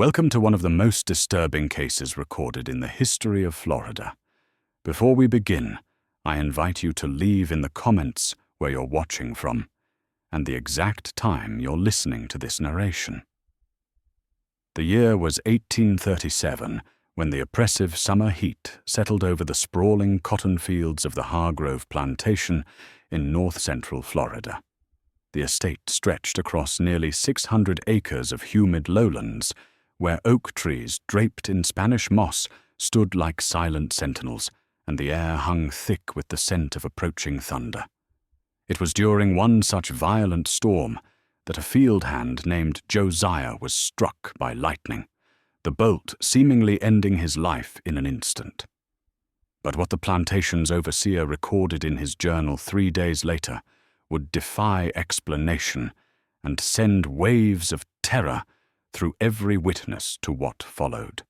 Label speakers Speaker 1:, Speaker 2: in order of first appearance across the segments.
Speaker 1: Welcome to one of the most disturbing cases recorded in the history of Florida. Before we begin, I invite you to leave in the comments where you're watching from and the exact time you're listening to this narration. The year was 1837 when the oppressive summer heat settled over the sprawling cotton fields of the Hargrove Plantation in north-central Florida. The estate stretched across nearly 600 acres of humid lowlands, where oak trees draped in Spanish moss stood like silent sentinels, and the air hung thick with the scent of approaching thunder. It was during one such violent storm that a field hand named Josiah was struck by lightning, the bolt seemingly ending his life in an instant. But what the plantation's overseer recorded in his journal 3 days later would defy explanation and send waves of terror through every witness to what followed.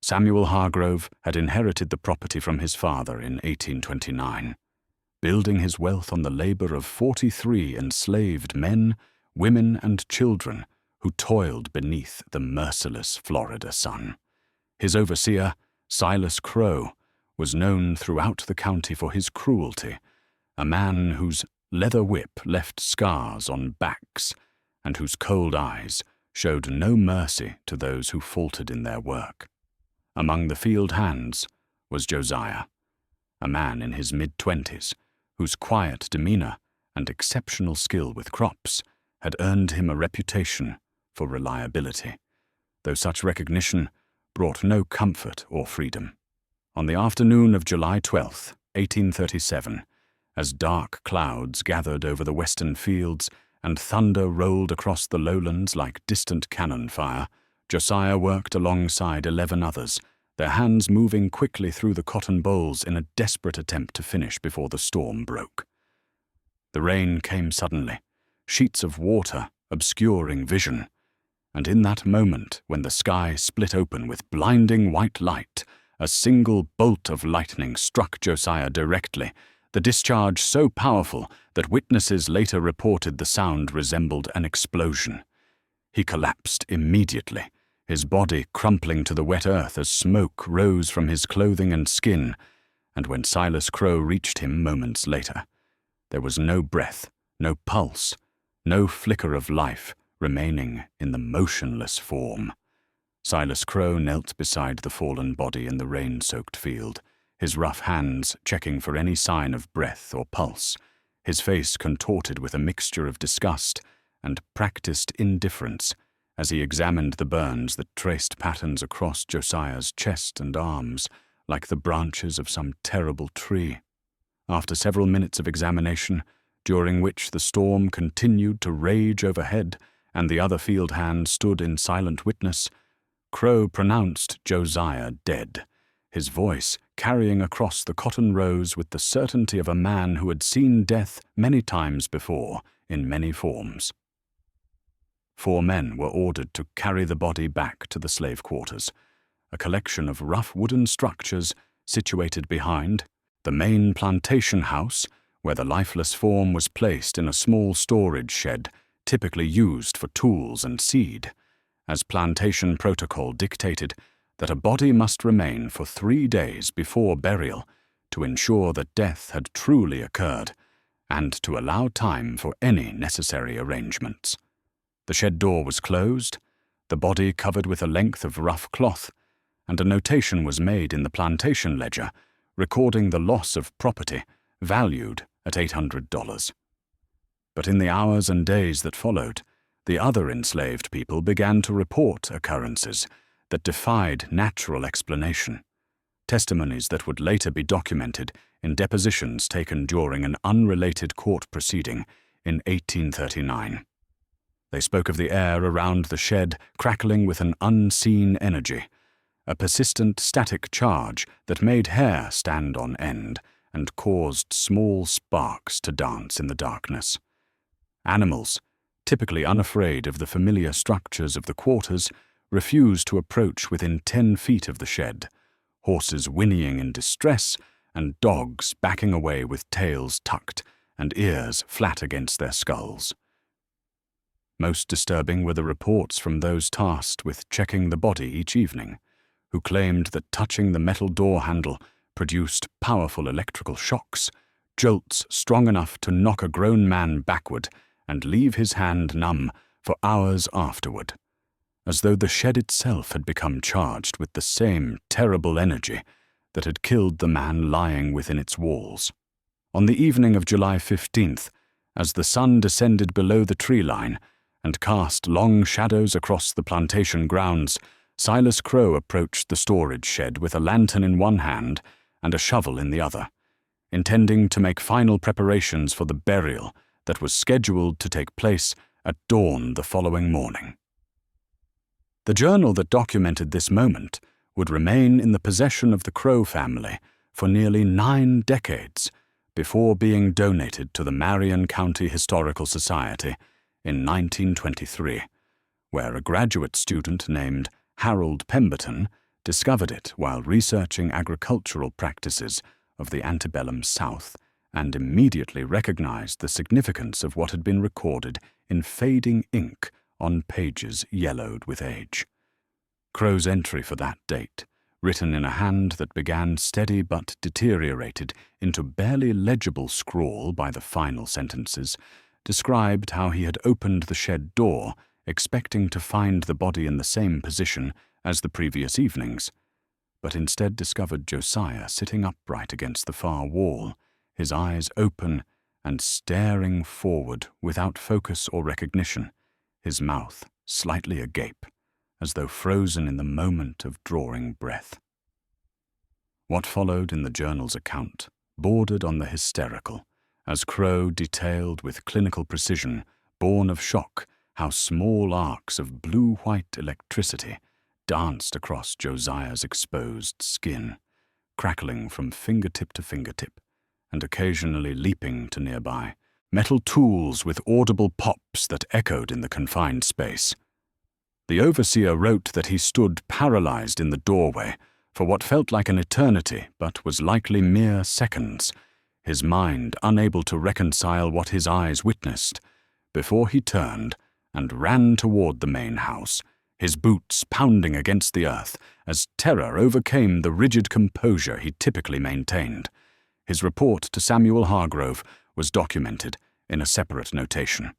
Speaker 1: Samuel Hargrove had inherited the property from his father in 1829, building his wealth on the labor of 43 enslaved men, women, and children who toiled beneath the merciless Florida sun. His overseer, Silas Crowe, was known throughout the county for his cruelty, a man whose leather whip left scars on backs and whose cold eyes showed no mercy to those who faltered in their work. Among the field hands was Josiah, a man in his mid-20s whose quiet demeanor and exceptional skill with crops had earned him a reputation for reliability, though such recognition brought no comfort or freedom. On the afternoon of July 12, 1837, as dark clouds gathered over the western fields and thunder rolled across the lowlands like distant cannon fire, Josiah worked alongside 11 others, their hands moving quickly through the cotton bolls in a desperate attempt to finish before the storm broke. The rain came suddenly, sheets of water obscuring vision, and in that moment when the sky split open with blinding white light, a single bolt of lightning struck Josiah directly, the discharge so powerful that witnesses later reported the sound resembled an explosion. He collapsed immediately, his body crumpling to the wet earth as smoke rose from his clothing and skin, and when Silas Crowe reached him moments later, there was no breath, no pulse, no flicker of life remaining in the motionless form. Silas Crowe knelt beside the fallen body in the rain-soaked field, his rough hands checking for any sign of breath or pulse, his face contorted with a mixture of disgust and practiced indifference as he examined the burns that traced patterns across Josiah's chest and arms like the branches of some terrible tree. After several minutes of examination, during which the storm continued to rage overhead and the other field hand stood in silent witness, Crowe pronounced Josiah dead, his voice carrying across the cotton rows with the certainty of a man who had seen death many times before in many forms. 4 men were ordered to carry the body back to the slave quarters, a collection of rough wooden structures situated behind the main plantation house, where the lifeless form was placed in a small storage shed typically used for tools and seed, as plantation protocol dictated that a body must remain for 3 days before burial to ensure that death had truly occurred and to allow time for any necessary arrangements. The shed door was closed, the body covered with a length of rough cloth, and a notation was made in the plantation ledger recording the loss of property valued at $800. But in the hours and days that followed, the other enslaved people began to report occurrences that defied natural explanation, testimonies that would later be documented in depositions taken during an unrelated court proceeding in 1839. They spoke of the air around the shed crackling with an unseen energy, a persistent static charge that made hair stand on end and caused small sparks to dance in the darkness. Animals, typically unafraid of the familiar structures of the quarters, refused to approach within 10 feet of the shed, horses whinnying in distress and dogs backing away with tails tucked and ears flat against their skulls. Most disturbing were the reports from those tasked with checking the body each evening, who claimed that touching the metal door handle produced powerful electrical shocks, jolts strong enough to knock a grown man backward and leave his hand numb for hours afterward, as though the shed itself had become charged with the same terrible energy that had killed the man lying within its walls. On the evening of July 15th, as the sun descended below the tree line and cast long shadows across the plantation grounds, Silas Crowe approached the storage shed with a lantern in one hand and a shovel in the other, intending to make final preparations for the burial that was scheduled to take place at dawn the following morning. The journal that documented this moment would remain in the possession of the Crowe family for nearly 9 decades before being donated to the Marion County Historical Society in 1923, where a graduate student named Harold Pemberton discovered it while researching agricultural practices of the antebellum South and immediately recognized the significance of what had been recorded in fading ink on pages yellowed with age. Crowe's entry for that date, written in a hand that began steady but deteriorated into barely legible scrawl by the final sentences, described how he had opened the shed door expecting to find the body in the same position as the previous evenings, but instead discovered Josiah sitting upright against the far wall, his eyes open and staring forward without focus or recognition, his mouth slightly agape, as though frozen in the moment of drawing breath. What followed in the journal's account bordered on the hysterical, as Crowe detailed with clinical precision, born of shock, how small arcs of blue-white electricity danced across Josiah's exposed skin, crackling from fingertip to fingertip, and occasionally leaping to nearby, metal tools with audible pops that echoed in the confined space. The overseer wrote that he stood paralyzed in the doorway for what felt like an eternity but was likely mere seconds, his mind unable to reconcile what his eyes witnessed, before he turned and ran toward the main house, his boots pounding against the earth as terror overcame the rigid composure he typically maintained. His report to Samuel Hargrove was documented in a separate notation,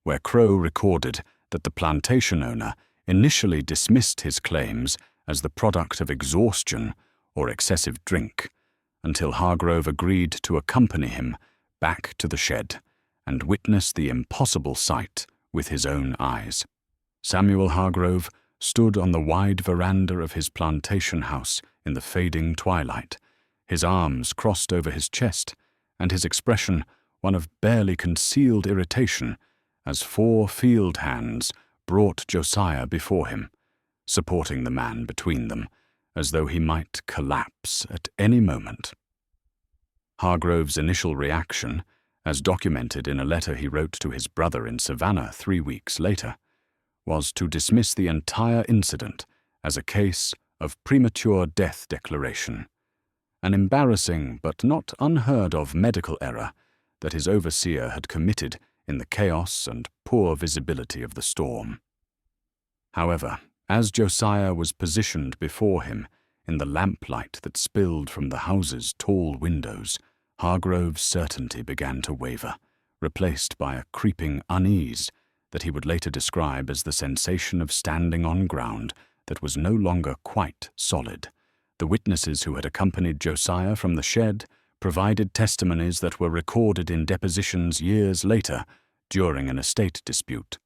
Speaker 1: where Crowe recorded that the plantation owner initially dismissed his claims as the product of exhaustion or excessive drink, until Hargrove agreed to accompany him back to the shed and witness the impossible sight with his own eyes. Samuel Hargrove stood on the wide veranda of his plantation house in the fading twilight, his arms crossed over his chest, and his expression one of barely concealed irritation as 4 field hands brought Josiah before him, supporting the man between them, as though he might collapse at any moment. Hargrove's initial reaction, as documented in a letter he wrote to his brother in Savannah 3 weeks later, was to dismiss the entire incident as a case of premature death declaration, an embarrassing but not unheard of medical error that his overseer had committed in the chaos and poor visibility of the storm. However, as Josiah was positioned before him in the lamplight that spilled from the house's tall windows, Hargrove's certainty began to waver, replaced by a creeping unease that he would later describe as the sensation of standing on ground that was no longer quite solid. The witnesses who had accompanied Josiah from the shed provided testimonies that were recorded in depositions years later during an estate dispute,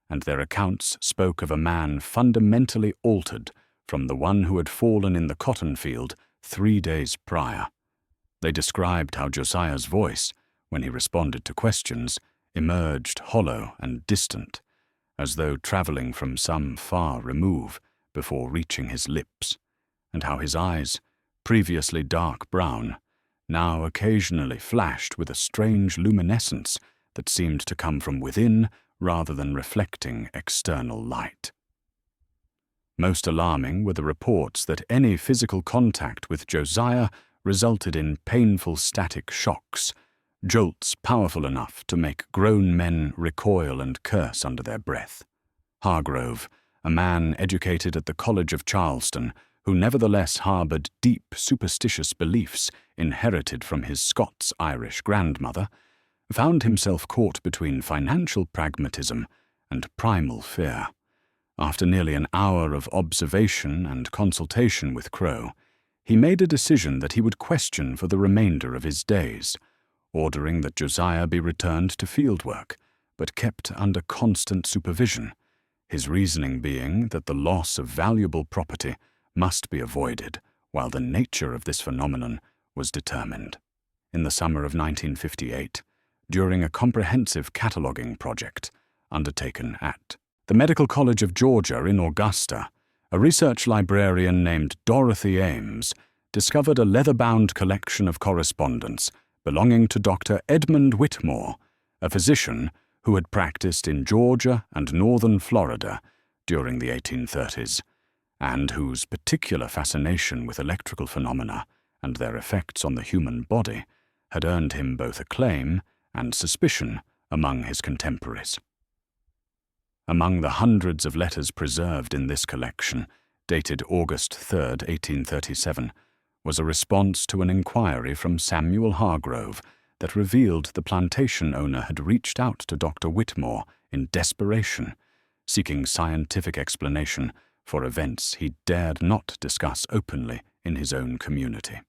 Speaker 1: and their accounts spoke of a man fundamentally altered from the one who had fallen in the cotton field 3 days prior. They described how Josiah's voice, when he responded to questions, emerged hollow and distant, as though traveling from some far remove before reaching his lips, and how his eyes, previously dark brown, now occasionally flashed with a strange luminescence that seemed to come from within rather than reflecting external light. Most alarming were the reports that any physical contact with Josiah resulted in painful static shocks, jolts powerful enough to make grown men recoil and curse under their breath. Hargrove, a man educated at the College of Charleston, who nevertheless harbored deep superstitious beliefs inherited from his Scots-Irish grandmother, found himself caught between financial pragmatism and primal fear. After nearly an hour of observation and consultation with Crowe, he made a decision that he would question for the remainder of his days, ordering that Josiah be returned to fieldwork, but kept under constant supervision, his reasoning being that the loss of valuable property must be avoided while the nature of this phenomenon was determined. In the summer of 1958, during a comprehensive cataloguing project undertaken at the Medical College of Georgia in Augusta, a research librarian named Dorothy Ames discovered a leather-bound collection of correspondence belonging to Dr. Edmund Whitmore, a physician who had practiced in Georgia and northern Florida during the 1830s, and whose particular fascination with electrical phenomena and their effects on the human body had earned him both acclaim and suspicion among his contemporaries. Among the hundreds of letters preserved in this collection, dated August 3, 1837, was a response to an inquiry from Samuel Hargrove that revealed the plantation owner had reached out to Dr. Whitmore in desperation, seeking scientific explanation for events he dared not discuss openly in his own community.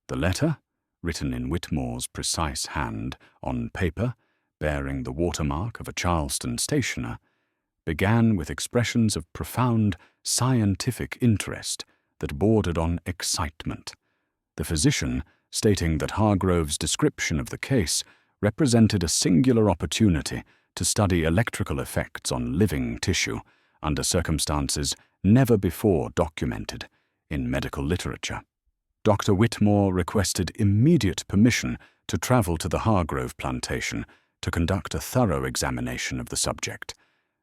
Speaker 1: The letter, written in Whitmore's precise hand on paper bearing the watermark of a Charleston stationer, began with expressions of profound scientific interest that bordered on excitement, the physician stating that Hargrove's description of the case represented a singular opportunity to study electrical effects on living tissue under circumstances never before documented in medical literature. Dr. Whitmore requested immediate permission to travel to the Hargrove plantation to conduct a thorough examination of the subject,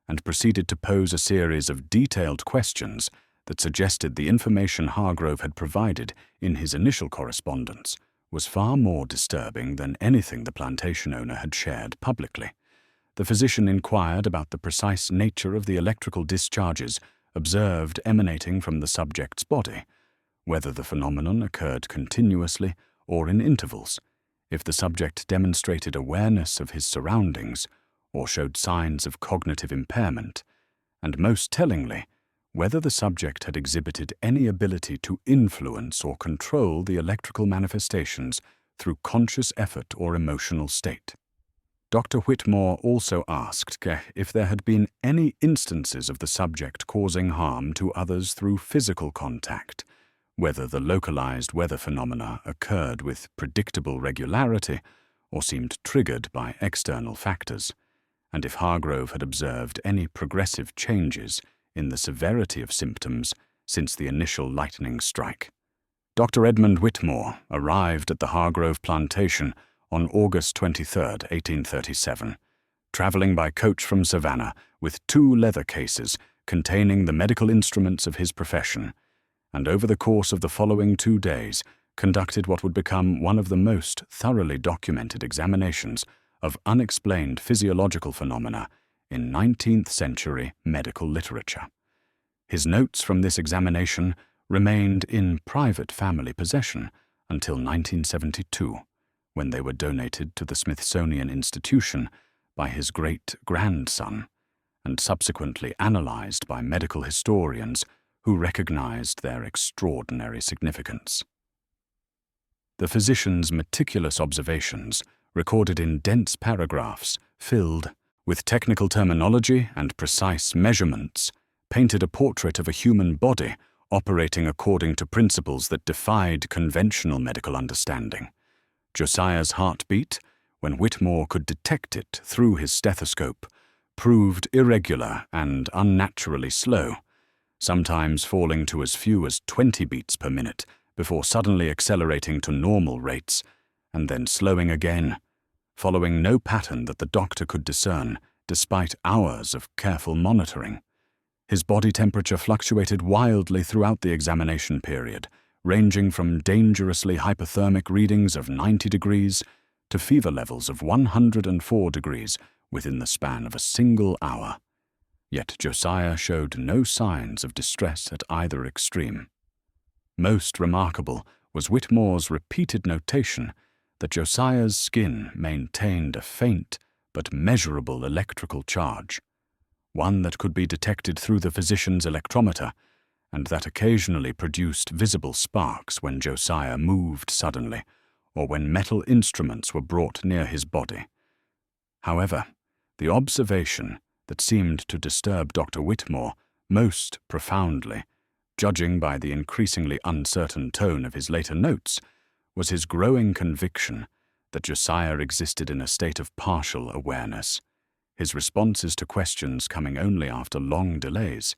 Speaker 1: and proceeded to pose a series of detailed questions that suggested the information Hargrove had provided in his initial correspondence was far more disturbing than anything the plantation owner had shared publicly. The physician inquired about the precise nature of the electrical discharges observed emanating from the subject's body, whether the phenomenon occurred continuously or in intervals, if the subject demonstrated awareness of his surroundings or showed signs of cognitive impairment, and most tellingly, whether the subject had exhibited any ability to influence or control the electrical manifestations through conscious effort or emotional state. Dr. Whitmore also asked if there had been any instances of the subject causing harm to others through physical contact, whether the localized weather phenomena occurred with predictable regularity or seemed triggered by external factors, and if Hargrove had observed any progressive changes in the severity of symptoms since the initial lightning strike. Dr. Edmund Whitmore arrived at the Hargrove plantation on August 23, 1837, traveling by coach from Savannah with 2 leather cases containing the medical instruments of his profession, and over the course of the following 2 days conducted what would become one of the most thoroughly documented examinations of unexplained physiological phenomena in 19th century medical literature. His notes from this examination remained in private family possession until 1972, when they were donated to the Smithsonian Institution by his great-grandson, and subsequently analyzed by medical historians who recognized their extraordinary significance. The physician's meticulous observations, recorded in dense paragraphs filled with technical terminology and precise measurements, painted a portrait of a human body operating according to principles that defied conventional medical understanding. Josiah's heartbeat, when Whitmore could detect it through his stethoscope, proved irregular and unnaturally slow, sometimes falling to as few as 20 beats per minute before suddenly accelerating to normal rates, and then slowing again, following no pattern that the doctor could discern despite hours of careful monitoring. His body temperature fluctuated wildly throughout the examination period, ranging from dangerously hypothermic readings of 90 degrees to fever levels of 104 degrees within the span of a single hour. Yet Josiah showed no signs of distress at either extreme. Most remarkable was Whitmore's repeated notation that Josiah's skin maintained a faint but measurable electrical charge, one that could be detected through the physician's electrometer, and that occasionally produced visible sparks when Josiah moved suddenly, or when metal instruments were brought near his body. However, the observation that seemed to disturb Dr. Whitmore most profoundly, judging by the increasingly uncertain tone of his later notes, was his growing conviction that Josiah existed in a state of partial awareness, his responses to questions coming only after long delays,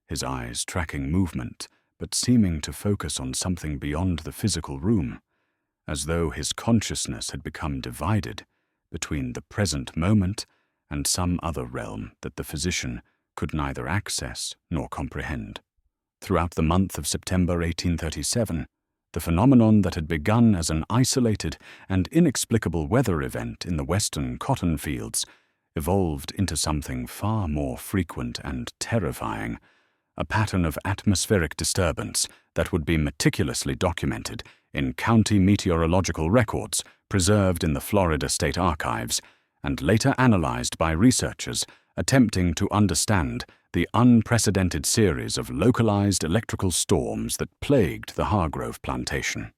Speaker 1: his eyes tracking movement but seeming to focus on something beyond the physical room, as though his consciousness had become divided between the present moment and some other realm that the physician could neither access nor comprehend. Throughout the month of September 1837, the phenomenon that had begun as an isolated and inexplicable weather event in the western cotton fields evolved into something far more frequent and terrifying, a pattern of atmospheric disturbance that would be meticulously documented in county meteorological records preserved in the Florida State Archives and later analyzed by researchers attempting to understand the unprecedented series of localized electrical storms that plagued the Hargrove plantation.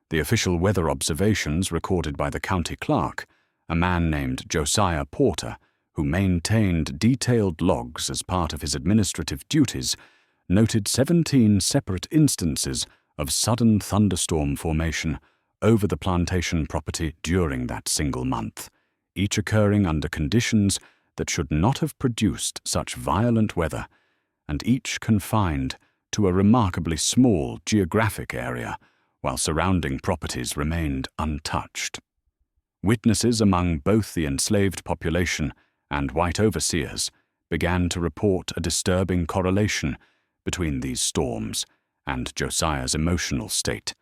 Speaker 1: The official weather observations recorded by the county clerk, a man named Josiah Porter, who maintained detailed logs as part of his administrative duties, noted 17 separate instances of sudden thunderstorm formation over the plantation property during that single month, each occurring under conditions that should not have produced such violent weather, and each confined to a remarkably small geographic area, while surrounding properties remained untouched. Witnesses among both the enslaved population and white overseers began to report a disturbing correlation between these storms and Josiah's emotional state,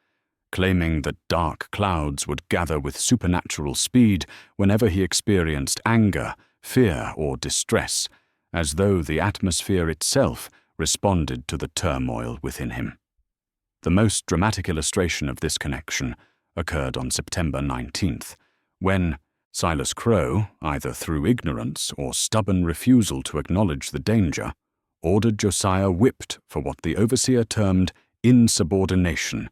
Speaker 1: claiming that dark clouds would gather with supernatural speed whenever he experienced anger, fear, or distress, as though the atmosphere itself responded to the turmoil within him. The most dramatic illustration of this connection occurred on September 19th, when Silas Crow, either through ignorance or stubborn refusal to acknowledge the danger, ordered Josiah whipped for what the overseer termed insubordination,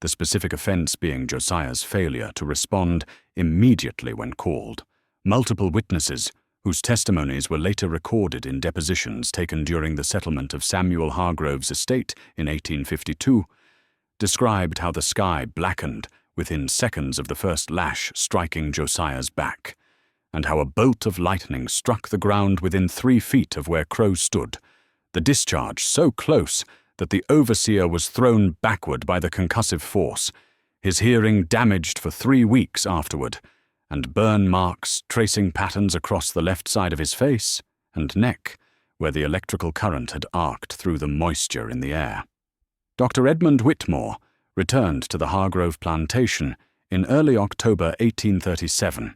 Speaker 1: the specific offense being Josiah's failure to respond immediately when called. Multiple witnesses, whose testimonies were later recorded in depositions taken during the settlement of Samuel Hargrove's estate in 1852, described how the sky blackened within seconds of the first lash striking Josiah's back, and how a bolt of lightning struck the ground within 3 feet of where Crow stood, the discharge so close that the overseer was thrown backward by the concussive force, his hearing damaged for 3 weeks afterward, and burn marks tracing patterns across the left side of his face and neck, where the electrical current had arced through the moisture in the air. Dr. Edmund Whitmore returned to the Hargrove plantation in early October 1837,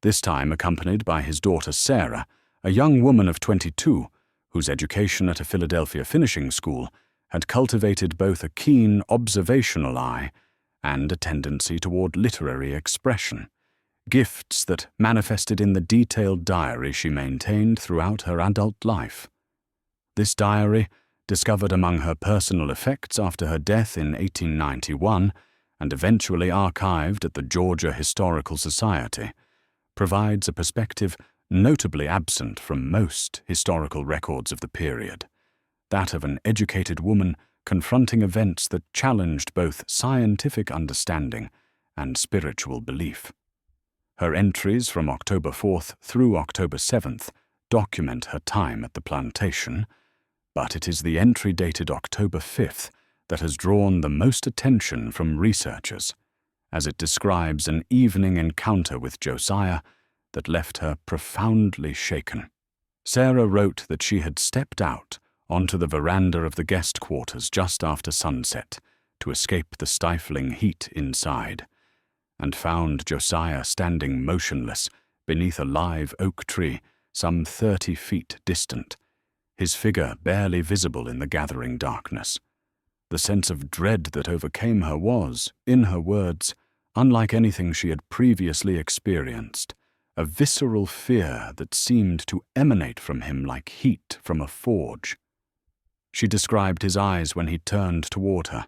Speaker 1: this time accompanied by his daughter Sarah, a young woman of 22, whose education at a Philadelphia finishing school had cultivated both a keen observational eye and a tendency toward literary expression, gifts that manifested in the detailed diary she maintained throughout her adult life. This diary, discovered among her personal effects after her death in 1891 and eventually archived at the Georgia Historical Society, provides a perspective notably absent from most historical records of the period, that of an educated woman confronting events that challenged both scientific understanding and spiritual belief. Her entries from October 4th through October 7th document her time at the plantation, but it is the entry dated October 5th that has drawn the most attention from researchers, as it describes an evening encounter with Josiah that left her profoundly shaken. Sarah wrote that she had stepped out onto the veranda of the guest quarters just after sunset to escape the stifling heat inside, and found Josiah standing motionless beneath a live oak tree some 30 feet distant, his figure barely visible in the gathering darkness. The sense of dread that overcame her was, in her words, unlike anything she had previously experienced, a visceral fear that seemed to emanate from him like heat from a forge. She described his eyes when he turned toward her,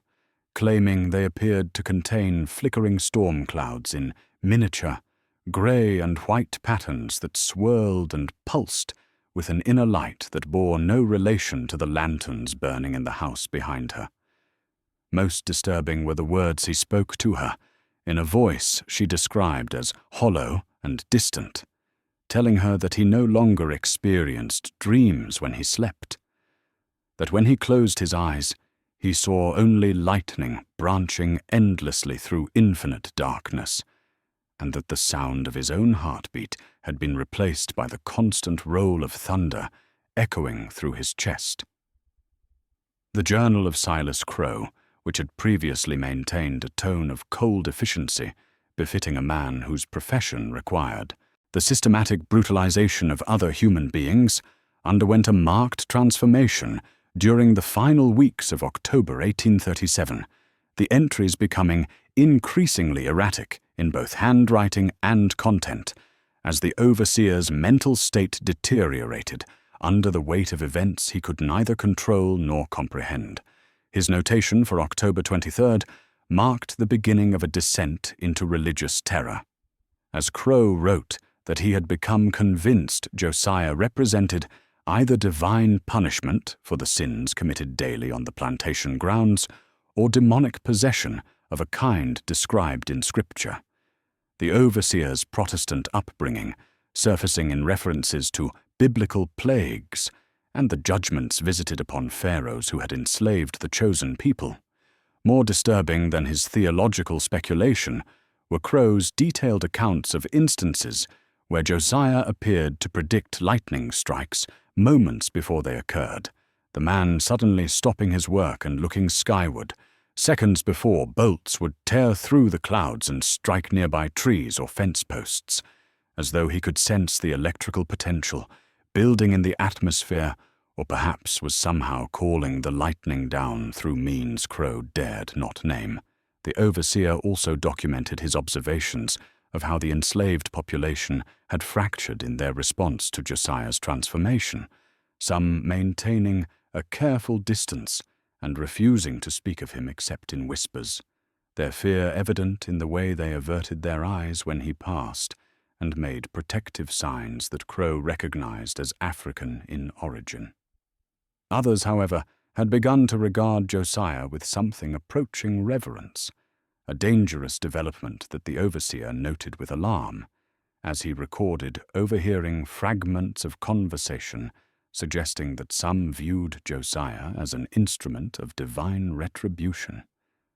Speaker 1: claiming they appeared to contain flickering storm clouds in miniature, grey and white patterns that swirled and pulsed with an inner light that bore no relation to the lanterns burning in the house behind her. Most disturbing were the words he spoke to her, in a voice she described as hollow and distant, telling her that he no longer experienced dreams when he slept, that when he closed his eyes, he saw only lightning branching endlessly through infinite darkness, and that the sound of his own heartbeat had been replaced by the constant roll of thunder echoing through his chest. The Journal of Silas Crowe, which had previously maintained a tone of cold efficiency befitting a man whose profession required the systematic brutalization of other human beings, underwent a marked transformation during the final weeks of October 1837, the entries becoming increasingly erratic in both handwriting and content, as the overseer's mental state deteriorated under the weight of events he could neither control nor comprehend. His notation for October 23rd marked the beginning of a descent into religious terror. As Crowe wrote that he had become convinced Josiah represented either divine punishment for the sins committed daily on the plantation grounds or demonic possession of a kind described in Scripture. The overseer's Protestant upbringing, surfacing in references to biblical plagues and the judgments visited upon pharaohs who had enslaved the chosen people. More disturbing than his theological speculation were Crowe's detailed accounts of instances where Josiah appeared to predict lightning strikes moments before they occurred, the man suddenly stopping his work and looking skyward, seconds before bolts would tear through the clouds and strike nearby trees or fence posts, as though he could sense the electrical potential building in the atmosphere, or perhaps was somehow calling the lightning down through means Crowe dared not name. The overseer also documented his observations of how the enslaved population had fractured in their response to Josiah's transformation, some maintaining a careful distance and refusing to speak of him except in whispers, their fear evident in the way they averted their eyes when he passed and made protective signs that Crowe recognized as African in origin. Others, however, had begun to regard Josiah with something approaching reverence, a dangerous development that the overseer noted with alarm, as he recorded overhearing fragments of conversation suggesting that some viewed Josiah as an instrument of divine retribution,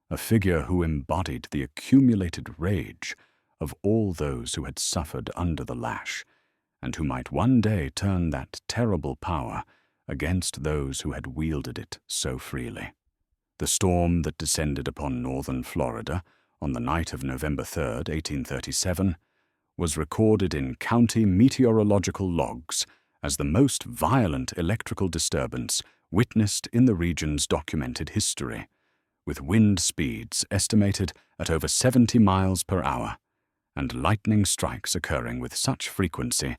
Speaker 1: a figure who embodied the accumulated rage of all those who had suffered under the lash, and who might one day turn that terrible power against those who had wielded it so freely. The storm that descended upon northern Florida on the night of November 3rd, 1837, was recorded in county meteorological logs as the most violent electrical disturbance witnessed in the region's documented history, with wind speeds estimated at over 70 miles per hour, and lightning strikes occurring with such frequency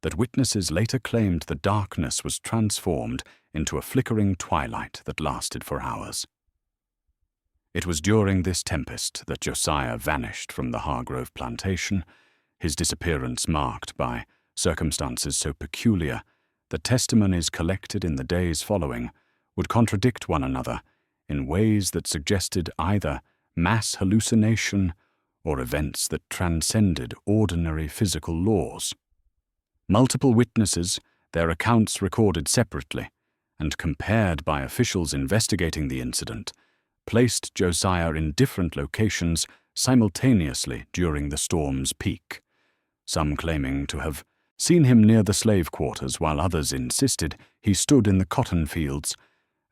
Speaker 1: that witnesses later claimed the darkness was transformed into a flickering twilight that lasted for hours. It was during this tempest that Josiah vanished from the Hargrove plantation, his disappearance marked by circumstances so peculiar that testimonies collected in the days following would contradict one another in ways that suggested either mass hallucination or events that transcended ordinary physical laws. Multiple witnesses, their accounts recorded separately and compared by officials investigating the incident, placed Josiah in different locations simultaneously during the storm's peak, some claiming to have seen him near the slave quarters while others insisted he stood in the cotton fields,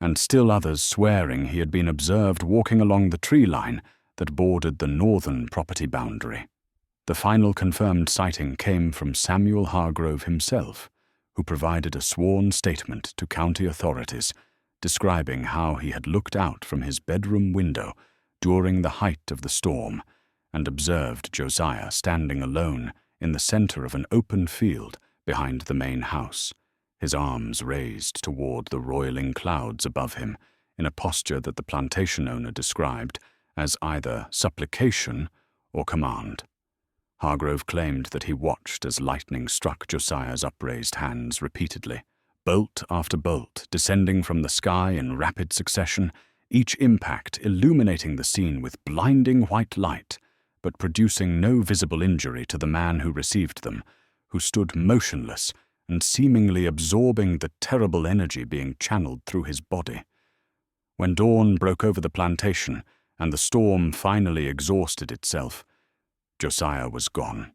Speaker 1: and still others swearing he had been observed walking along the tree line that bordered the northern property boundary. The final confirmed sighting came from Samuel Hargrove himself, who provided a sworn statement to county authorities describing how he had looked out from his bedroom window during the height of the storm and observed Josiah standing alone in the center of an open field behind the main house, his arms raised toward the roiling clouds above him in a posture that the plantation owner described as either supplication or command. Hargrove claimed that he watched as lightning struck Josiah's upraised hands repeatedly, bolt after bolt descending from the sky in rapid succession, each impact illuminating the scene with blinding white light, but producing no visible injury to the man who received them, who stood motionless and seemingly absorbing the terrible energy being channeled through his body. When dawn broke over the plantation and the storm finally exhausted itself, Josiah was gone,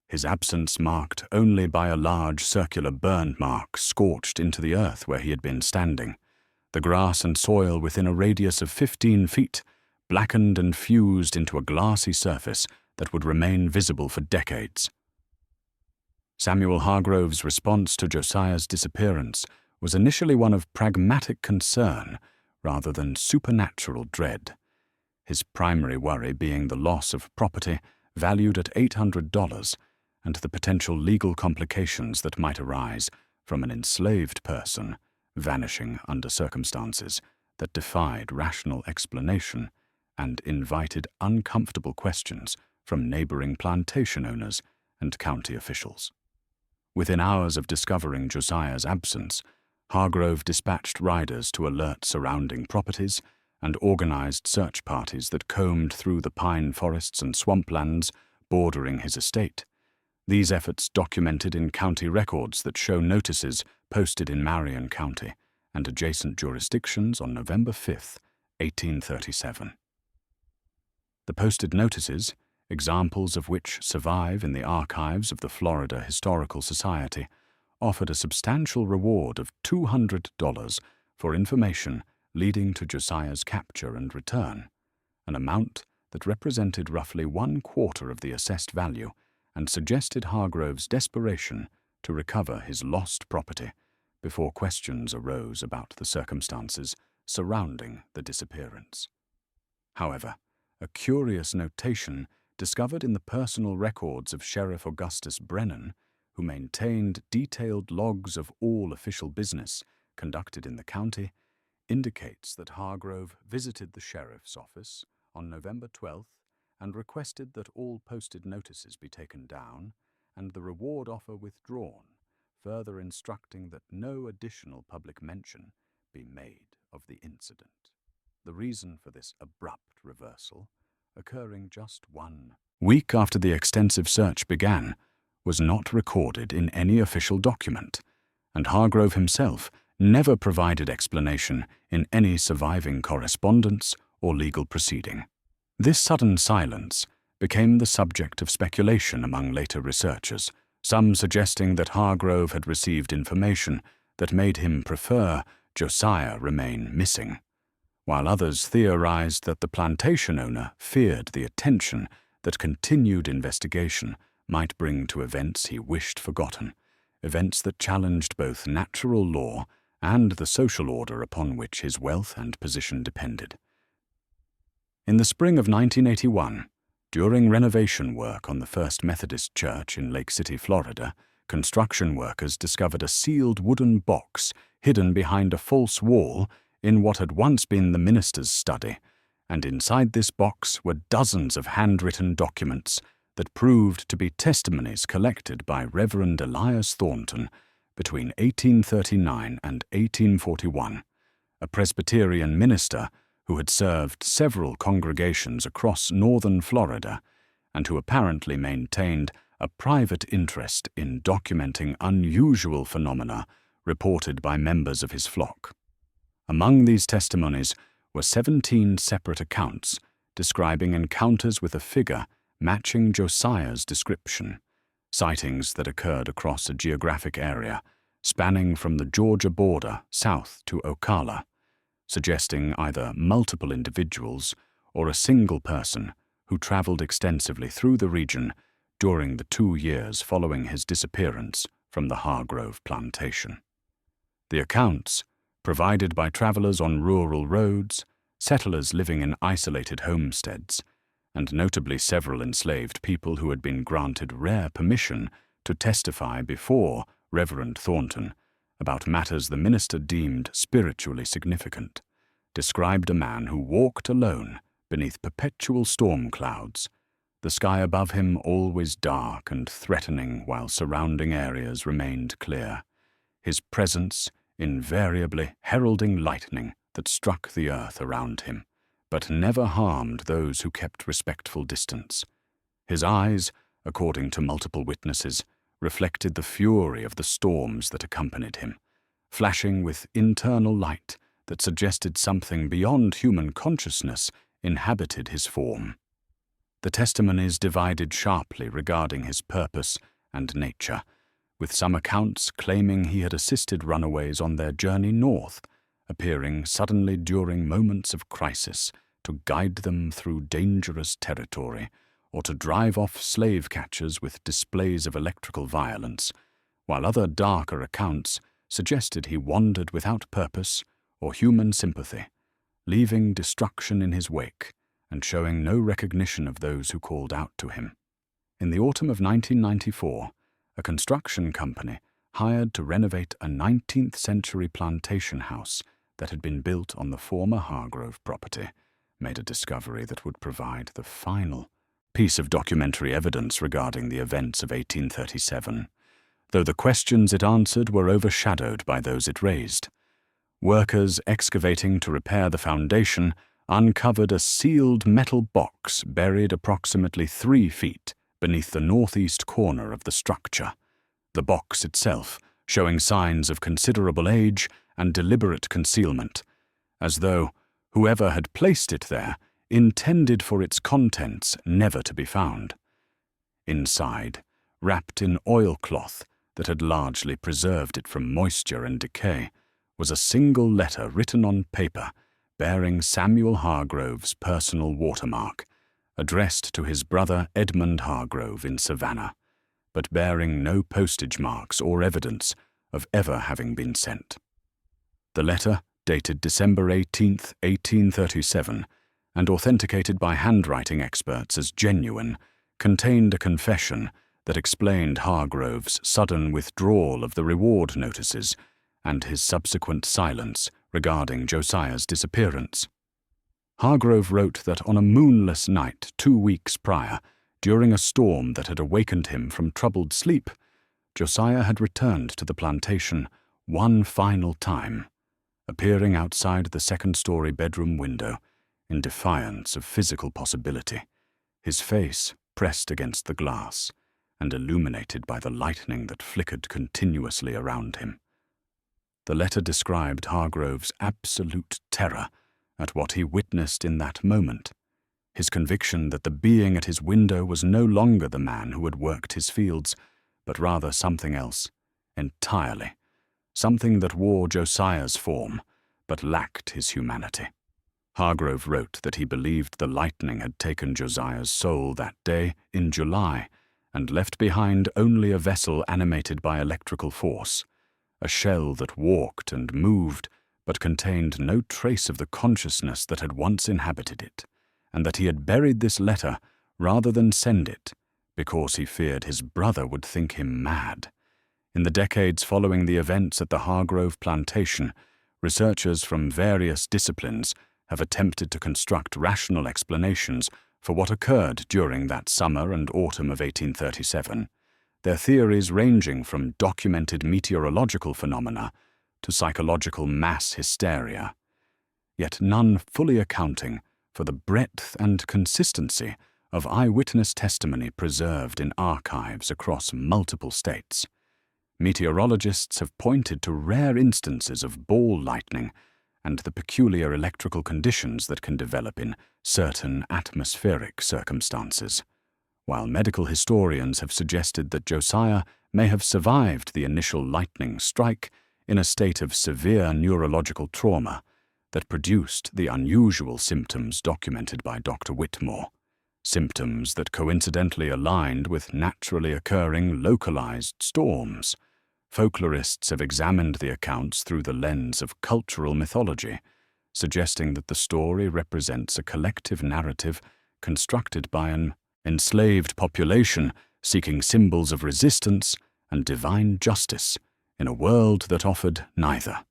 Speaker 1: his absence marked only by a large circular burn mark scorched into the earth where he had been standing, the grass and soil within a radius of 15 feet, blackened and fused into a glassy surface that would remain visible for decades. Samuel Hargrove's response to Josiah's disappearance was initially one of pragmatic concern rather than supernatural dread, his primary worry being the loss of property valued at $800 and the potential legal complications that might arise from an enslaved person vanishing under circumstances that defied rational explanation and invited uncomfortable questions from neighboring plantation owners and county officials. Within hours of discovering Josiah's absence, Hargrove dispatched riders to alert surrounding properties and organized search parties that combed through the pine forests and swamplands bordering his estate. These efforts documented in county records that show notices posted in Marion County and adjacent jurisdictions on November 5, 1837. The posted notices, examples of which survive in the archives of the Florida Historical Society, offered a substantial reward of $200 for information leading to Josiah's capture and return, an amount that represented roughly 1/4 of the assessed value and suggested Hargrove's desperation to recover his lost property before questions arose about the circumstances surrounding the disappearance. However, a curious notation discovered in the personal records of Sheriff Augustus Brennan, who maintained detailed logs of all official business conducted in the county, indicates that Hargrove visited the sheriff's office on November 12th and requested that all posted notices be taken down and the reward offer withdrawn, further instructing that no additional public mention be made of the incident. The reason for this abrupt reversal, occurring just 1 week after the extensive search began, was not recorded in any official document, and Hargrove himself never provided explanation in any surviving correspondence or legal proceeding. This sudden silence became the subject of speculation among later researchers, some suggesting that Hargrove had received information that made him prefer Josiah remain missing, while others theorized that the plantation owner feared the attention that continued investigation might bring to events he wished forgotten, events that challenged both natural law and the social order upon which his wealth and position depended. In the spring of 1981, during renovation work on the First Methodist Church in Lake City, Florida, construction workers discovered a sealed wooden box hidden behind a false wall in what had once been the minister's study, and inside this box were dozens of handwritten documents that proved to be testimonies collected by Reverend Elias Thornton between 1839 and 1841, a Presbyterian minister who had served several congregations across northern Florida and who apparently maintained a private interest in documenting unusual phenomena reported by members of his flock. Among these testimonies were 17 separate accounts describing encounters with a figure matching Josiah's description, sightings that occurred across a geographic area spanning from the Georgia border south to Ocala, suggesting either multiple individuals or a single person who traveled extensively through the region during the 2 years following his disappearance from the Hargrove plantation. The accounts, provided by travelers on rural roads, settlers living in isolated homesteads, and notably several enslaved people who had been granted rare permission to testify before Reverend Thornton about matters the minister deemed spiritually significant, described a man who walked alone beneath perpetual storm clouds, the sky above him always dark and threatening while surrounding areas remained clear, his presence invariably heralding lightning that struck the earth around him, but never harmed those who kept respectful distance. His eyes, according to multiple witnesses, reflected the fury of the storms that accompanied him, flashing with internal light that suggested something beyond human consciousness inhabited his form. The testimonies divided sharply regarding his purpose and nature, with some accounts claiming he had assisted runaways on their journey north, appearing suddenly during moments of crisis to guide them through dangerous territory, or to drive off slave catchers with displays of electrical violence, while other darker accounts suggested he wandered without purpose or human sympathy, leaving destruction in his wake and showing no recognition of those who called out to him. In the autumn of 1994, a construction company hired to renovate a 19th-century plantation house that had been built on the former Hargrove property, made a discovery that would provide the final piece of documentary evidence regarding the events of 1837, though the questions it answered were overshadowed by those it raised. Workers excavating to repair the foundation uncovered a sealed metal box buried approximately 3 feet beneath the northeast corner of the structure, the box itself showing signs of considerable age and deliberate concealment, as though whoever had placed it there intended for its contents never to be found. Inside, wrapped in oilcloth that had largely preserved it from moisture and decay, was a single letter written on paper bearing Samuel Hargrove's personal watermark, addressed to his brother Edmund Hargrove in Savannah, but bearing no postage marks or evidence of ever having been sent. The letter, dated December 18, 1837, and authenticated by handwriting experts as genuine, contained a confession that explained Hargrove's sudden withdrawal of the reward notices and his subsequent silence regarding Josiah's disappearance. Hargrove wrote that on a moonless night 2 weeks prior, during a storm that had awakened him from troubled sleep, Josiah had returned to the plantation one final time, appearing outside the second-story bedroom window in defiance of physical possibility, his face pressed against the glass and illuminated by the lightning that flickered continuously around him. The letter described Hargrove's absolute terror at what he witnessed in that moment, his conviction that the being at his window was no longer the man who had worked his fields, but rather something else, entirely, something that wore Josiah's form, but lacked his humanity. Hargrove wrote that he believed the lightning had taken Josiah's soul that day in July and left behind only a vessel animated by electrical force, a shell that walked and moved but contained no trace of the consciousness that had once inhabited it, and that he had buried this letter rather than send it because he feared his brother would think him mad. In the decades following the events at the Hargrove plantation, researchers from various disciplines have attempted to construct rational explanations for what occurred during that summer and autumn of 1837, their theories ranging from documented meteorological phenomena to psychological mass hysteria, yet none fully accounting for the breadth and consistency of eyewitness testimony preserved in archives across multiple states. Meteorologists have pointed to rare instances of ball lightning and the peculiar electrical conditions that can develop in certain atmospheric circumstances, while medical historians have suggested that Josiah may have survived the initial lightning strike in a state of severe neurological trauma. that produced the unusual symptoms documented by Dr. Whitmore, symptoms that coincidentally aligned with naturally occurring localized storms. Folklorists have examined the accounts through the lens of cultural mythology, suggesting that the story represents a collective narrative constructed by an enslaved population seeking symbols of resistance and divine justice in a world that offered neither.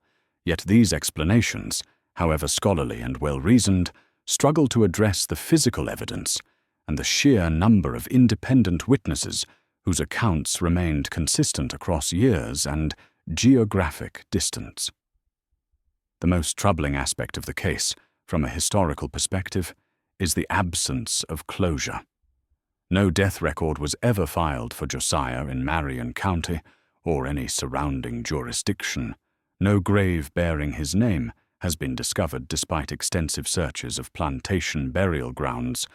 Speaker 1: Yet these explanations, however scholarly and well-reasoned, struggle to address the physical evidence and the sheer number of independent witnesses whose accounts remained consistent across years and geographic distance. The most troubling aspect of the case, from a historical perspective, is the absence of closure. No death record was ever filed for Josiah in Marion County or any surrounding jurisdiction. No grave bearing his name has been discovered despite extensive searches of plantation burial grounds,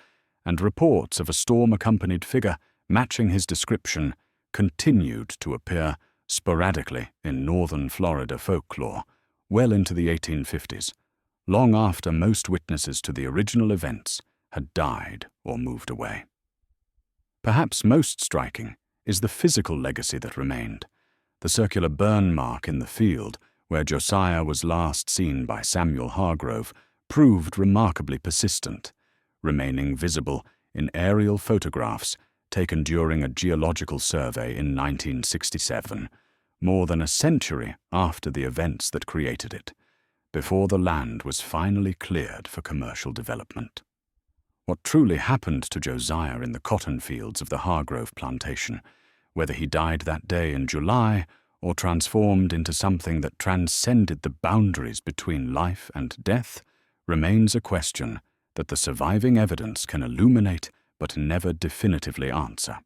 Speaker 1: and reports of a storm-accompanied figure matching his description continued to appear sporadically in northern Florida folklore well into the 1850s, long after most witnesses to the original events had died or moved away. Perhaps most striking is the physical legacy that remained. The circular burn mark in the field where Josiah was last seen by Samuel Hargrove proved remarkably persistent, remaining visible in aerial photographs taken during a geological survey in 1967, more than a century after the events that created it, before the land was finally cleared for commercial development. What truly happened to Josiah in the cotton fields of the Hargrove plantation, whether he died that day in July or transformed into something that transcended the boundaries between life and death, remains a question that the surviving evidence can illuminate but never definitively answer.